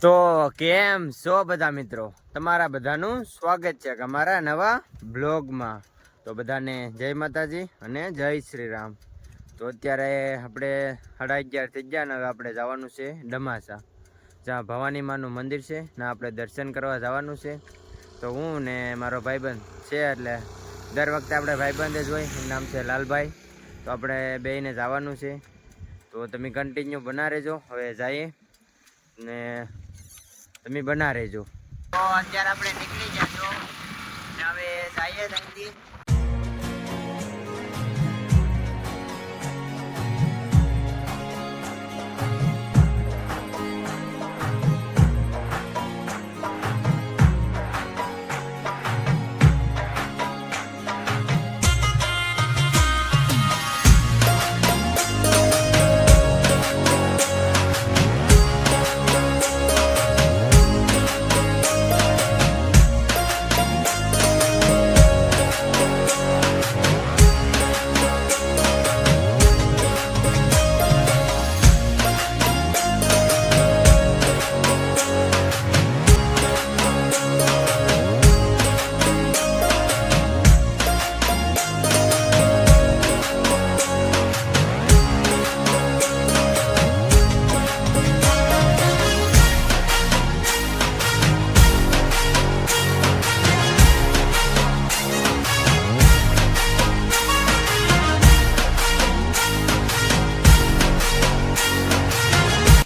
તો કેમ છો બધા મિત્રો, તમારા બધાનું સ્વાગત છે અમારા નવા બ્લોગમાં. તો બધાને જય માતાજી અને જય શ્રી રામ. તો અત્યારે આપણે 11:30 થઈ ગયા ને હવે આપણે જવાનું છે ડમાસા, જ્યાં ભવાની માનું મંદિર છે ને આપણે દર્શન કરવા જવાનું છે. તો હું ને મારો ભાઈબંધ છે, એટલે દર વખતે આપણે ભાઈબંધ જ હોય, એનું નામ છે લાલભાઈ. તો આપણે બેયને જવાનું છે, તો તમે કન્ટિન્યુ બના રહેજો. હવે જઈએ ને તમે બના રહેજો. તો અત્યારે આપણે નીકળી જજો ને હવે જઈએ ત્યાંથી.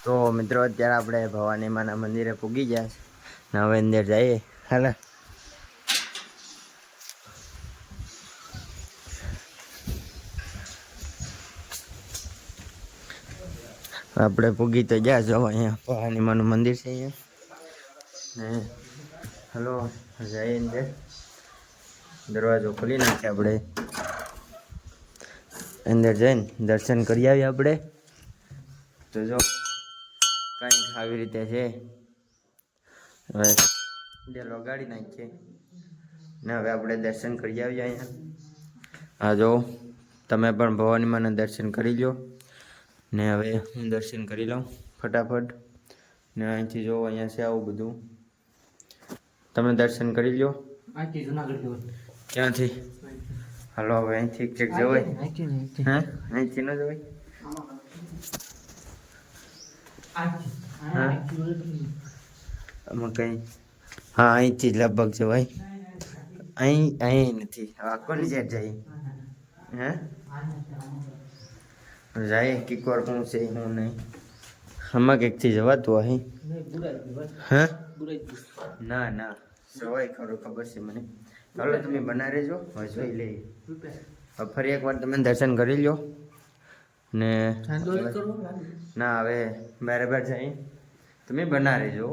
તો મિત્રો અત્યારે આપણે ભવાની માના મંદિરે પૂગી ગયા ને હવે અંદર જઈએ. હાલ આપણે પૂગી તો ગયા છો. અહીંયા ભવાની માનું મંદિર છે અહીંયા ને હલો જઈએ અંદર. દરવાજો ખોલી નાખીએ, આપણે અંદર જઈને દર્શન કરી આવીએ આપણે. તો જો કંઈક આવી રીતે છે. હવે ડેલ વગાડી નાખીએ ને હવે આપણે દર્શન કરી આવીએ અહીંયા. હા જો તમે પણ ભવાની માના દર્શન કરી લો ને હવે હું દર્શન કરી લઉં ફટાફટ. ને અહીંથી જો અહીંયા છે આવું બધું, તમે દર્શન કરી લો. ક્યાંથી? હાલો હવે અહીંથી ચેક જવાય? હા અહીંથી ન જવાય? આમાં કઈ હા અહીંથી જ લગભગ જવાય. અહીં નથી. કોની સાઈડ જાય? હે જાય કિકોર શું છે હું નહીં. આમાં કંઈકથી જવાતું અહીં? હા ના ના જવાય ખરું, ખબર છે મને. ચાલો તમે બના રહેજો, હવે જોઈ લઈએ. ફરી એકવાર તમે દર્શન કરી લો ને ના હવે બરાબર જાય તમે બના રહેજો.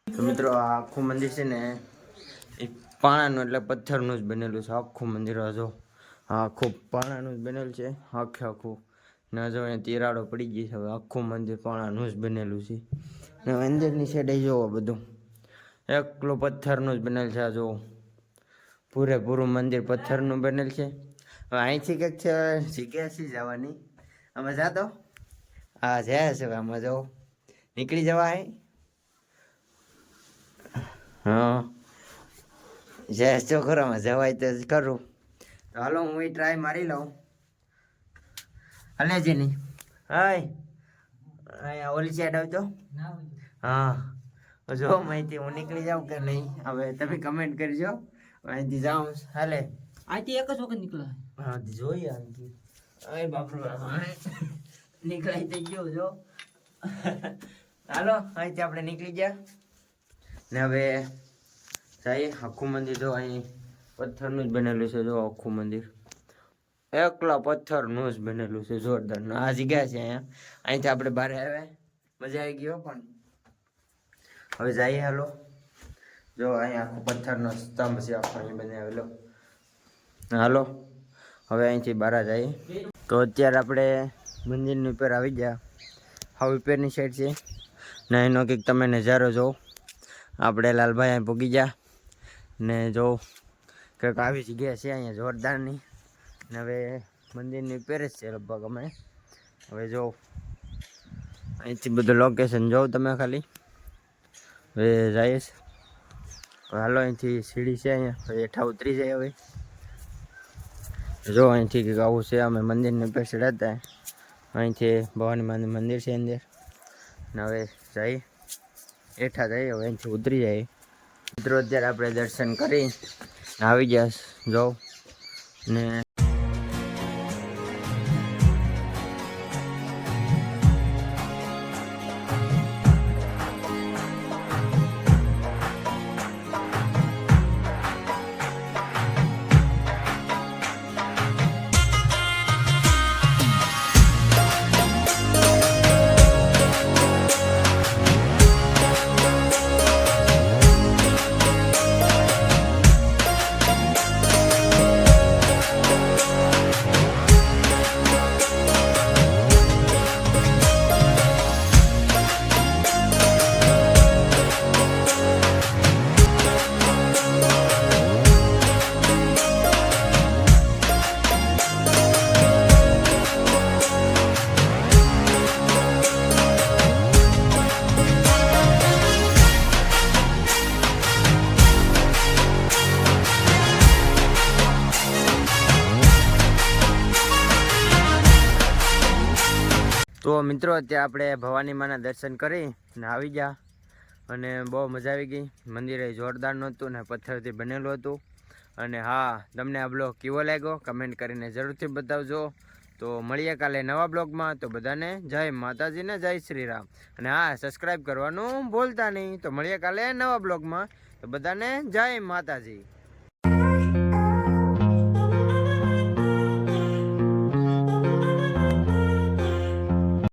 તો મિત્રો આ આખું મંદિર છે ને એ પાણાનું એટલે પથ્થરનું જ બનેલું છે આખું મંદિર. જો આખું પાણાનું જ બનેલું છે આખું. ને જો અહીંયા તિરાડો પડી ગઈ છે. હવે આખું મંદિર પાણાનું જ બનેલું છે ને અંદરની સાઈડે જોવો બધું એકલું પથ્થરનું જ બનેલ છે. જો પૂરેપૂરું મંદિર પથ્થરનું બનેલ છે. હવે અહીંથી કંઈક છે જગ્યા છે જવાની. આમાં જાતો હા જાય છે. આમાં જો નીકળી જવાય. હા જાય તો ખરો, આમાં જવાય તો કરું. તો હાલો હું એ ટ્રાય મારી લઉં. હલે છે નહીં હાય અહીંયા ઓલી સાઈડ આવજો. હા જો અહીંથી હું નીકળી જાઉં કે નહીં હવે તમે કમેન્ટ કરજો. અહીંથી જાઉં હાલે અહીંથી એક જ વખત નીકળે. હા જોઈએ અહીંથી. અરે બાપરો નીકળાઈ થઈ ગયો જો. હાલો અહીંથી આપણે નીકળી ગયા ને હવે જઈએ. આખું મંદિર જો અહીં પથ્થરનું જ બનેલું છે. જો આખું મંદિર એકલા પથ્થરનું જ બનેલું છે જોરદાર. આ જગ્યા છે અહીંયા. અહીંથી આપણે બહાર આવ્યા, મજા આવી ગયો. પણ હવે જઈએ હાલો. જો અહીંયા આખો પથ્થરનો સ્તંભ છે આખો અહીં બનાવેલો. હાલો હવે અહીંથી બહાર જઈએ. તો અત્યારે આપણે મંદિરની ઉપર આવી ગયા. હા ઉપરની સાઈડ છે ને એનો કંઈક તમે નજારો જો. આપણે લાલભાઈ અહીં પૂગી ગયા ને જો કંઈક આવી જગ્યા છે અહીંયા જોરદારની. ને હવે મંદિરની ઉપર જ છે લગભગ અમે. હવે જો અહીંથી બધું લોકેશન જોઉં તમે ખાલી. હવે જઈશ હાલો, અહીંથી સીડી છે અહીંયા, પછી હેઠા ઉતરી જાય. હવે જો અહીંથી કંઈક આવું છે. અમે મંદિરની પેસડ હતા, અહીંથી ભવાની માનું મંદિર છે અંદર. ને હવે જઈ હેઠા જઈએ, હવે અહીંથી ઉતરી જાય. મિત્રો અત્યારે આપણે દર્શન કરી આવી ગયા જો ને તો મિત્રો અત્યારે આપણે ભવાની માના દર્શન કરી ને આવી ગયા, અને બહુ મજા આવી ગઈ. મંદિરે જોરદાર નહોતું ને પથ્થરથી બનેલું હતું. અને હા, તમને આ બ્લોગ કેવો લાગ્યો કમેન્ટ કરીને જરૂરથી બતાવજો. તો મળીએ કાલે નવા બ્લોગમાં. તો બધાને જય માતાજી ને જય શ્રી રામ. અને હા, સબસ્ક્રાઈબ કરવાનું ભૂલતા નહીં. તો મળીએ કાલે નવા બ્લોગમાં. તો બધાને જય માતાજી.